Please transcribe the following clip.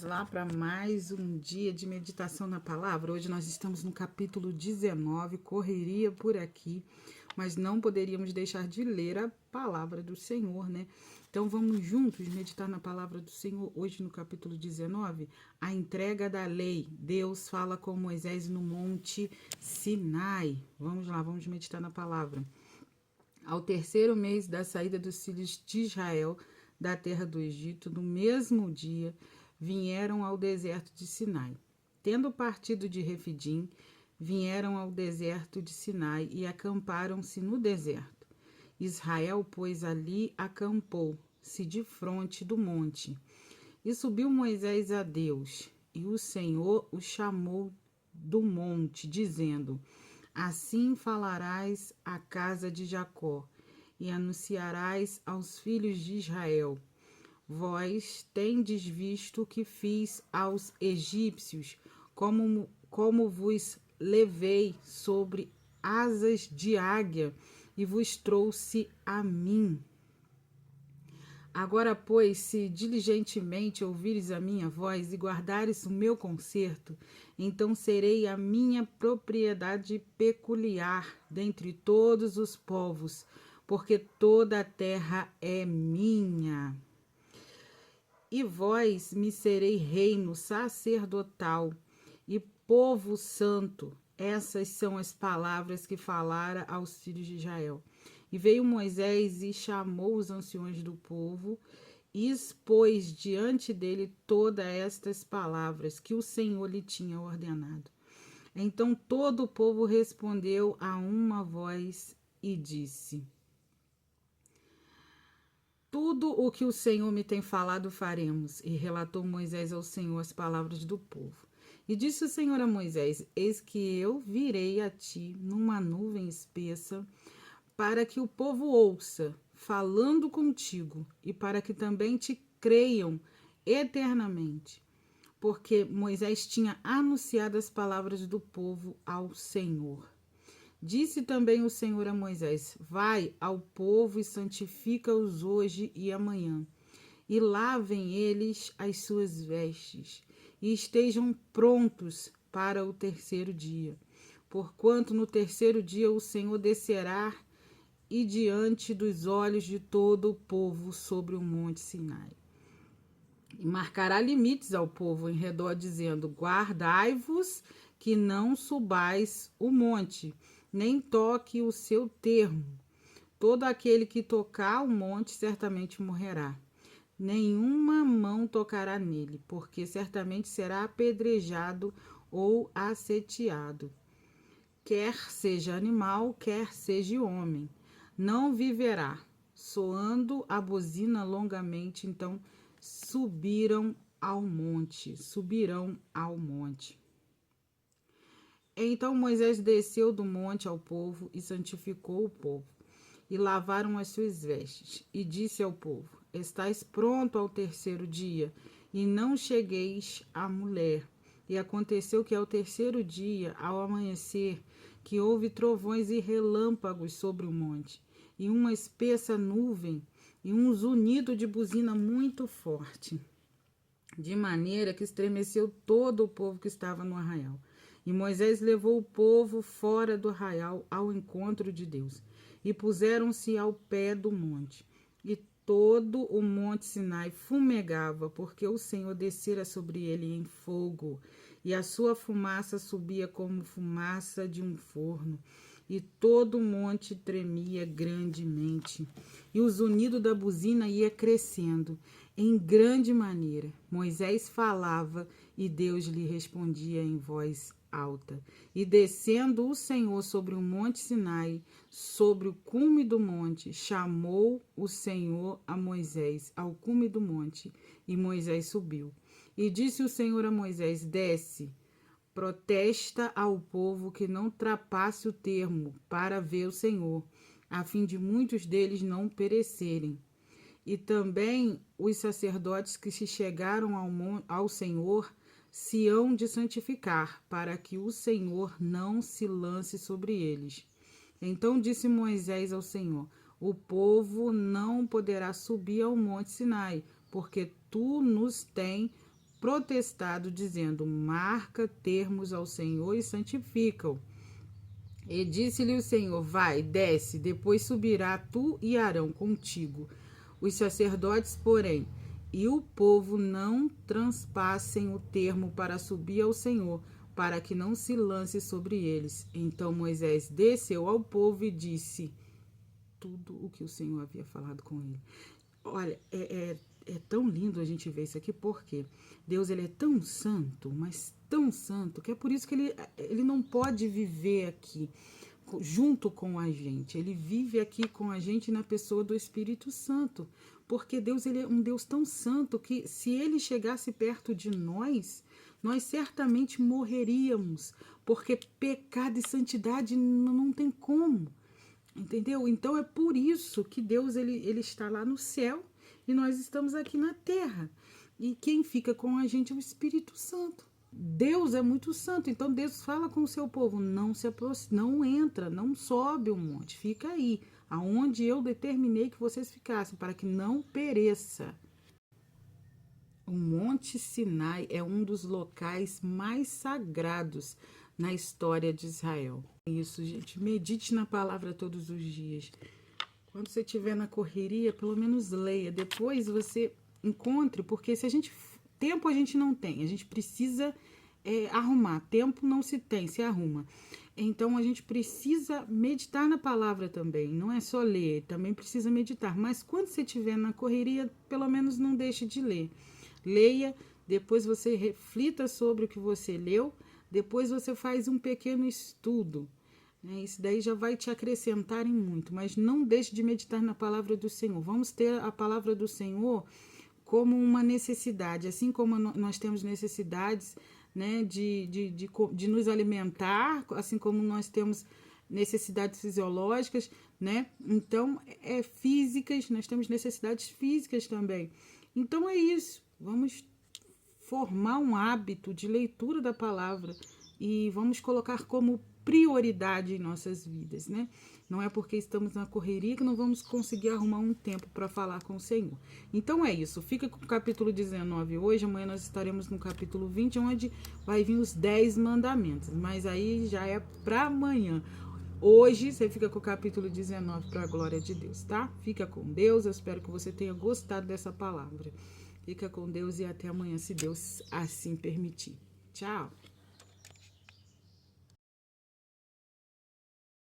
Vamos lá para mais um dia de meditação na palavra. Hoje nós estamos no capítulo 19, correria por aqui, mas não poderíamos deixar de ler a palavra do Senhor, né? Então vamos juntos meditar na palavra do Senhor hoje no capítulo 19, a entrega da lei. Deus fala com Moisés no monte Sinai. Vamos lá, vamos meditar na palavra. Ao terceiro mês da saída dos filhos de Israel da terra do Egito, no mesmo dia, vieram ao deserto de Sinai. Tendo partido de Refidim, vieram ao deserto de Sinai e acamparam-se no deserto. Israel, pois, ali acampou-se defronte do monte. E subiu Moisés a Deus, e o Senhor o chamou do monte, dizendo: Assim falarás à casa de Jacó, e anunciarás aos filhos de Israel: Vós tendes visto o que fiz aos egípcios, como vos levei sobre asas de águia e vos trouxe a mim. Agora, pois, se diligentemente ouvires a minha voz e guardares o meu concerto, então serei a minha propriedade peculiar dentre todos os povos, porque toda a terra é minha. E vós me serei reino sacerdotal e povo santo. Essas são as palavras que falara aos filhos de Israel. E veio Moisés e chamou os anciões do povo e expôs diante dele todas estas palavras que o Senhor lhe tinha ordenado. Então todo o povo respondeu a uma voz e disse: Tudo o que o Senhor me tem falado faremos. E relatou Moisés ao Senhor as palavras do povo. E disse o Senhor a Moisés: Eis que eu virei a ti numa nuvem espessa, para que o povo ouça, falando contigo, e para que também te creiam eternamente. Porque Moisés tinha anunciado as palavras do povo ao Senhor. Disse também o Senhor a Moisés: Vai ao povo e santifica-os hoje e amanhã, e lavem eles as suas vestes, e estejam prontos para o terceiro dia. Porquanto no terceiro dia o Senhor descerá e diante dos olhos de todo o povo sobre o monte Sinai. E marcará limites ao povo em redor, dizendo: Guardai-vos que não subais o monte, nem toque o seu termo. Todo aquele que tocar o monte certamente morrerá. Nenhuma mão tocará nele, porque certamente será apedrejado ou asseteado. Quer seja animal, quer seja homem, não viverá. Soando a buzina longamente, então subirão ao monte. Então Moisés desceu do monte ao povo e santificou o povo, e lavaram as suas vestes, e disse ao povo: Estais pronto ao terceiro dia, e não chegueis à mulher. E aconteceu que ao terceiro dia, ao amanhecer, que houve trovões e relâmpagos sobre o monte, e uma espessa nuvem, e um zunido de buzina muito forte, de maneira que estremeceu todo o povo que estava no arraial. E Moisés levou o povo fora do arraial ao encontro de Deus, e puseram-se ao pé do monte. E todo o monte Sinai fumegava, porque o Senhor descera sobre ele em fogo, e a sua fumaça subia como fumaça de um forno, e todo o monte tremia grandemente, e o zunido da buzina ia crescendo em grande maneira. Moisés falava, e Deus lhe respondia em voz alta. E descendo o Senhor sobre o monte Sinai, sobre o cume do monte, chamou o Senhor a Moisés ao cume do monte, e Moisés subiu. E disse o Senhor a Moisés: Desce, protesta ao povo que não ultrapasse o termo para ver o Senhor, a fim de muitos deles não perecerem. E também os sacerdotes que se chegaram ao Senhor se hão de santificar, para que o Senhor não se lance sobre eles. Então disse Moisés ao Senhor: O povo não poderá subir ao monte Sinai, porque tu nos tens protestado, dizendo: marca termos ao Senhor e santifica-o. E disse-lhe o Senhor: vai, desce, depois subirá tu e Arão contigo. Os sacerdotes, porém, e o povo não transpassem o termo para subir ao Senhor, para que não se lance sobre eles. Então Moisés desceu ao povo e disse tudo o que o Senhor havia falado com ele. Olha, é tão lindo a gente ver isso aqui, porque Deus, ele é tão santo, mas tão santo, que é por isso que ele não pode viver aqui junto com a gente. Ele vive aqui com a gente na pessoa do Espírito Santo, porque Deus, ele é um Deus tão santo que se ele chegasse perto de nós certamente morreríamos, porque pecado e santidade não tem como. Entendeu? Então é por isso que Deus, ele está lá no céu e nós estamos aqui na terra. E quem fica com a gente é o Espírito Santo. Deus é muito santo, então Deus fala com o seu povo: não se aproxima, não entra, não sobe o monte, fica aí, aonde eu determinei que vocês ficassem, para que não pereça. O Monte Sinai é um dos locais mais sagrados na história de Israel. Isso, gente, medite na palavra todos os dias. Quando você estiver na correria, pelo menos leia. Depois você encontre, porque tempo a gente não tem, a gente precisa arrumar. Tempo não se tem, se arruma. Então a gente precisa meditar na palavra também. Não é só ler, também precisa meditar. Mas quando você estiver na correria, pelo menos não deixe de ler. Leia, depois você reflita sobre o que você leu, depois você faz um pequeno estudo. Isso daí já vai te acrescentar em muito, mas não deixe de meditar na palavra do Senhor. Vamos ter a palavra do Senhor como uma necessidade, assim como nós temos necessidades, né, de nos alimentar, assim como nós temos necessidades fisiológicas, né? Então, físicas, nós temos necessidades físicas também. Então é isso, vamos formar um hábito de leitura da palavra e vamos colocar como prioridade em nossas vidas, né? Não é porque estamos na correria que não vamos conseguir arrumar um tempo para falar com o Senhor. Então é isso, fica com o capítulo 19 hoje, amanhã nós estaremos no capítulo 20, onde vai vir os 10 mandamentos, mas aí já é para amanhã. Hoje você fica com o capítulo 19 para a glória de Deus, tá? Fica com Deus, eu espero que você tenha gostado dessa palavra. Fica com Deus e até amanhã, se Deus assim permitir. Tchau!